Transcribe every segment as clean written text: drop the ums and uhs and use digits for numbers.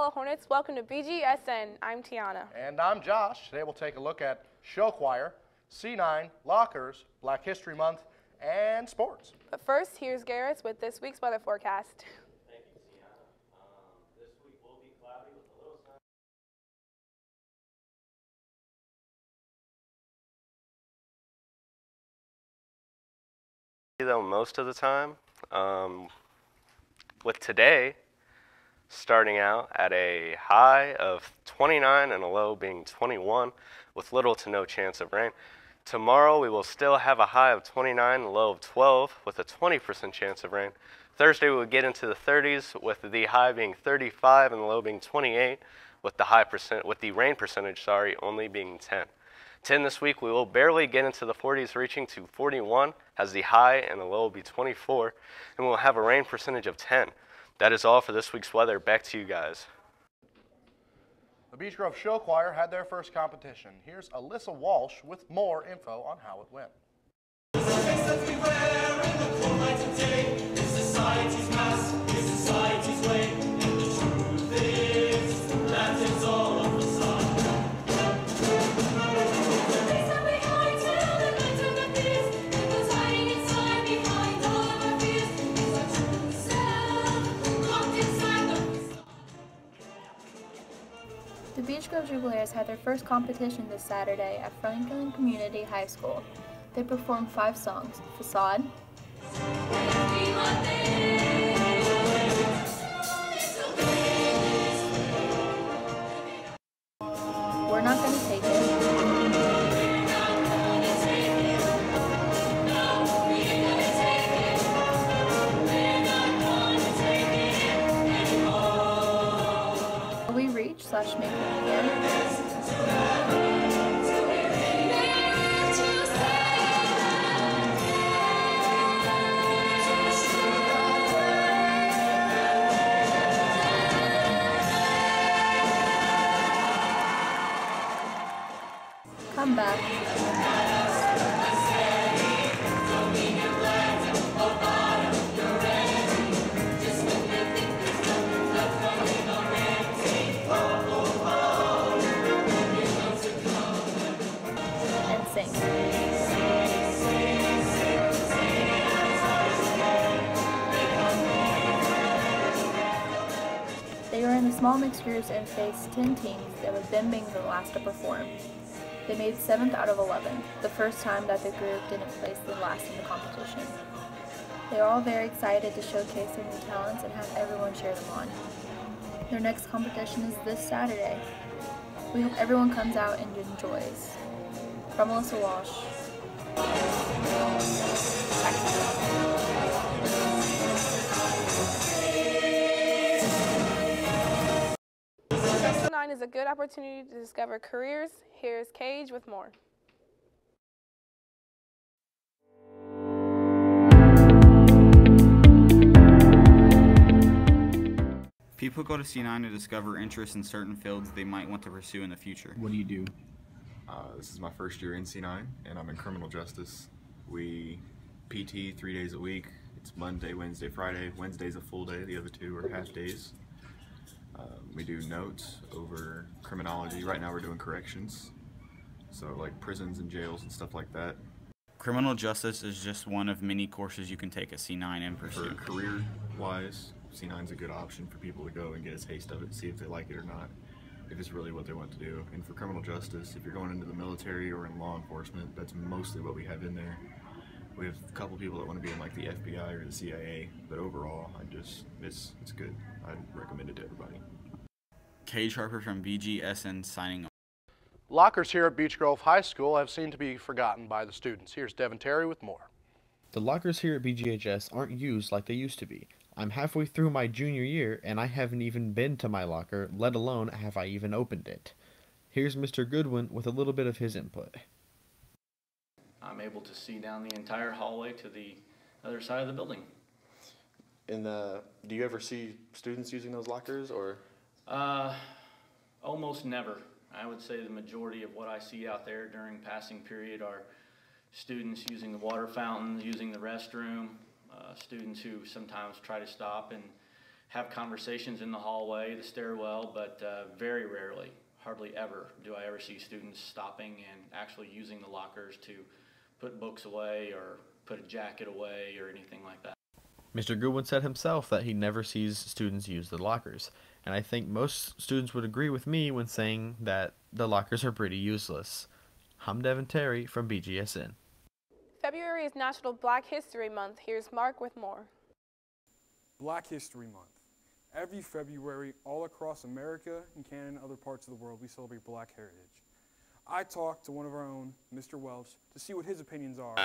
fellow Hornets, welcome to Bgsn. I'm Tiana. And I'm Josh. Today we'll take a look at show choir, C9, lockers, Black History Month, and sports. But first, here's Garrett with this week's weather forecast. Thank you, Tiana. This week will be cloudy with a little sun. Though most of the time, with today starting out at a high of 29 and a low being 21 with little to no chance of rain. Tomorrow we will still have a high of 29 and a low of 12 with a 20% chance of rain. Thursday we will get into the 30s with the high being 35 and the low being 28 with the rain percentage only being 10. 10 this week, we will barely get into the 40s, reaching to 41 as the high and the low will be 24, and we'll have a rain percentage of 10. That is all for this week's weather. Back to you guys. The Beech Grove Show Choir had their first competition. Here's Alyssa Walsh with more info on how it went. The Beech Grove Jubileers had their first competition this Saturday at Franklin Community High School. They performed 5 songs: Facade, We're Not Gonna Take It, We Reach / Make It Again, Come Back, and Sing. They were in the small mixed groups and faced 10 teams that with them being the last to perform. They made 7th out of 11, the first time that the group didn't place the last in the competition. They are all very excited to showcase their new talents and have everyone cheer them on. Their next competition is this Saturday. We hope everyone comes out and enjoys. From Alyssa Walsh. C9 is a good opportunity to discover careers. Here's Cage with more. People go to C9 to discover interests in certain fields they might want to pursue in the future. What do you do? This is my first year in C9, and I'm in criminal justice. We PT 3 days a week. It's Monday, Wednesday, Friday. Wednesday's a full day, the other 2 are half days. We do notes over criminology. Right now we're doing corrections, so like prisons and jails and stuff like that. Criminal justice is just one of many courses you can take at C9 and pursue. For career-wise, C9's a good option for people to go and get a taste of it, see if they like it or not, if it's really what they want to do. And for criminal justice, if you're going into the military or in law enforcement, that's mostly what we have in there. We have a couple people that want to be in like the FBI or the CIA, but overall, it's good. I'd recommend it to everybody. Cage Harper from Bgsn signing off. Lockers here at Beech Grove High School have seemed to be forgotten by the students. Here's Devin Terry with more. The lockers here at BGHS aren't used like they used to be. I'm halfway through my junior year and I haven't even been to my locker, let alone have I even opened it. Here's Mr. Goodwin with a little bit of his input. I'm able to see down the entire hallway to the other side of the building. And do you ever see students using those lockers, or? Almost never. I would say the majority of what I see out there during passing period are students using the water fountains, using the restroom, students who sometimes try to stop and have conversations in the hallway, the stairwell, but very rarely, hardly ever, do I ever see students stopping and actually using the lockers to put books away or put a jacket away or anything like that. Mr. Goodwin said himself that he never sees students use the lockers, and I think most students would agree with me when saying that the lockers are pretty useless. I'm Devin Terry from Bgsn. February is National Black History Month. Here's Mark with more. Black History Month. Every February, all across America and Canada and other parts of the world, we celebrate Black heritage. I talked to one of our own, Mr. Welsh, to see what his opinions are.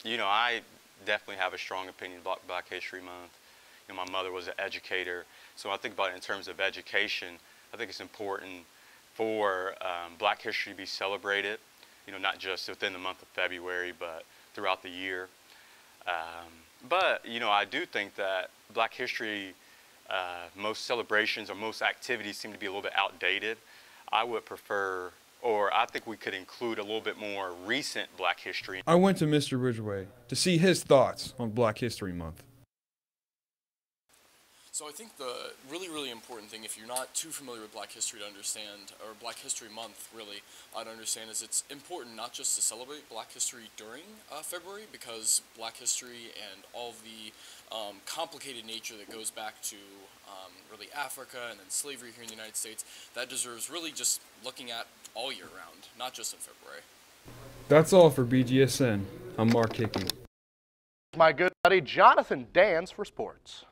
You know, I definitely have a strong opinion about Black History Month. You know, my mother was an educator, so when I think about it in terms of education, I think it's important for Black history to be celebrated, you know, not just within the month of February, but throughout the year. But, you know, I do think that Black history, most celebrations or most activities seem to be a little bit outdated. I would prefer, or I think we could include a little bit more recent Black history. I went to Mr. Ridgway to see his thoughts on Black History Month. So I think the really important thing, if you're not too familiar with Black history to understand, or Black History Month really, to understand, is it's important not just to celebrate Black history during February, because Black history and all of the complicated nature that goes back to really Africa and then slavery here in the United States, that deserves really just looking at all year round, not just in February. That's all for BGSN. I'm Mark Hickey. My good buddy Jonathan Dans for sports.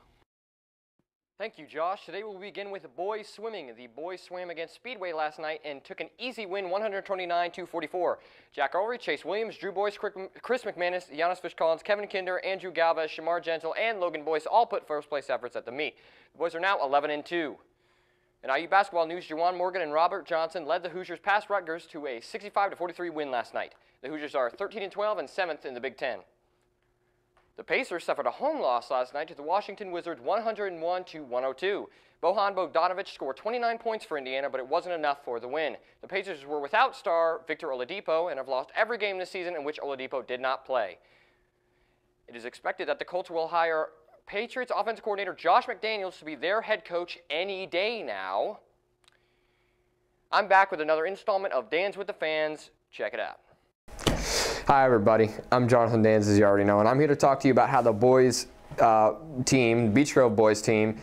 Thank you, Josh. Today we'll begin with boys swimming. The boys swam against Speedway last night and took an easy win, 129-44. Jack Ulrich, Chase Williams, Drew Boyce, Chris McManus, Giannis Fish-Collins, Kevin Kinder, Andrew Galvez, Shamar Gentle, and Logan Boyce all put first-place efforts at the meet. The boys are now 11-2. In IU basketball news, Juwan Morgan and Robert Johnson led the Hoosiers past Rutgers to a 65-43 win last night. The Hoosiers are 13-12 and 7th in the Big Ten. The Pacers suffered a home loss last night to the Washington Wizards 101-102. Bojan Bogdanovic scored 29 points for Indiana, but it wasn't enough for the win. The Pacers were without star Victor Oladipo and have lost every game this season in which Oladipo did not play. It is expected that the Colts will hire Patriots offensive coordinator Josh McDaniels to be their head coach any day now. I'm back with another installment of Dan's with the Fans. Check it out. Hi everybody, I'm Jonathan Dans, as you already know, and I'm here to talk to you about how the boys team, Beech Grove boys team,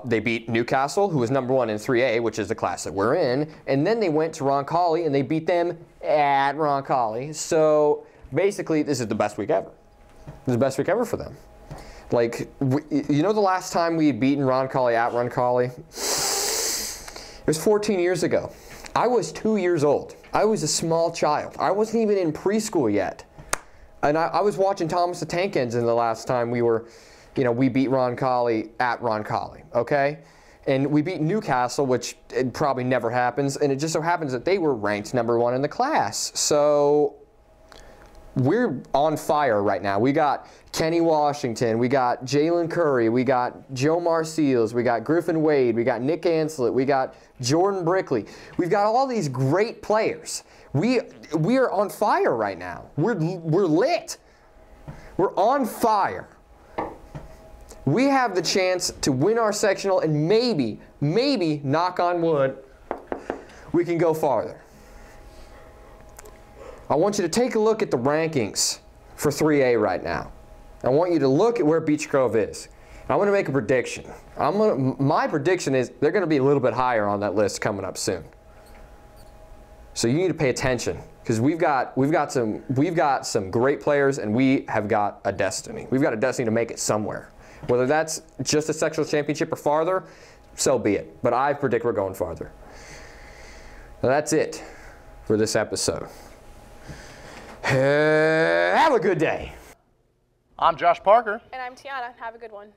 they beat Newcastle, who was #1 in 3A, which is the class that we're in, and then they went to Roncalli and they beat them at Roncalli. So basically, this is the best week ever. This is the best week ever for them. Like, you know, the last time we had beaten Roncalli at Roncalli? It was 14 years ago. I was 2 years old. I was a small child. I wasn't even in preschool yet. And I was watching Thomas the Tank Engine the last time we were, you know, we beat Roncalli at Roncalli, okay? And we beat Newcastle, which it probably never happens, and it just so happens that they were ranked #1 in the class. So we're on fire right now. We got Kenny Washington, we got Jalen Curry, we got Joe Marseilles, we got Griffin Wade, we got Nick Anslett, we got Jordan Brickley. We've got all these great players. We are on fire right now. We're lit. We're on fire. We have the chance to win our sectional and maybe, knock on wood, we can go farther. I want you to take a look at the rankings for 3A right now. I want you to look at where Beech Grove is. I want to make a prediction. My prediction is they're going to be a little bit higher on that list coming up soon. So you need to pay attention because we've got some great players and we have got a destiny. We've got a destiny to make it somewhere. Whether that's just a sectional championship or farther, so be it. But I predict we're going farther. Now that's it for this episode. Have a good day. I'm Josh Parker. And I'm Tiana. Have a good one.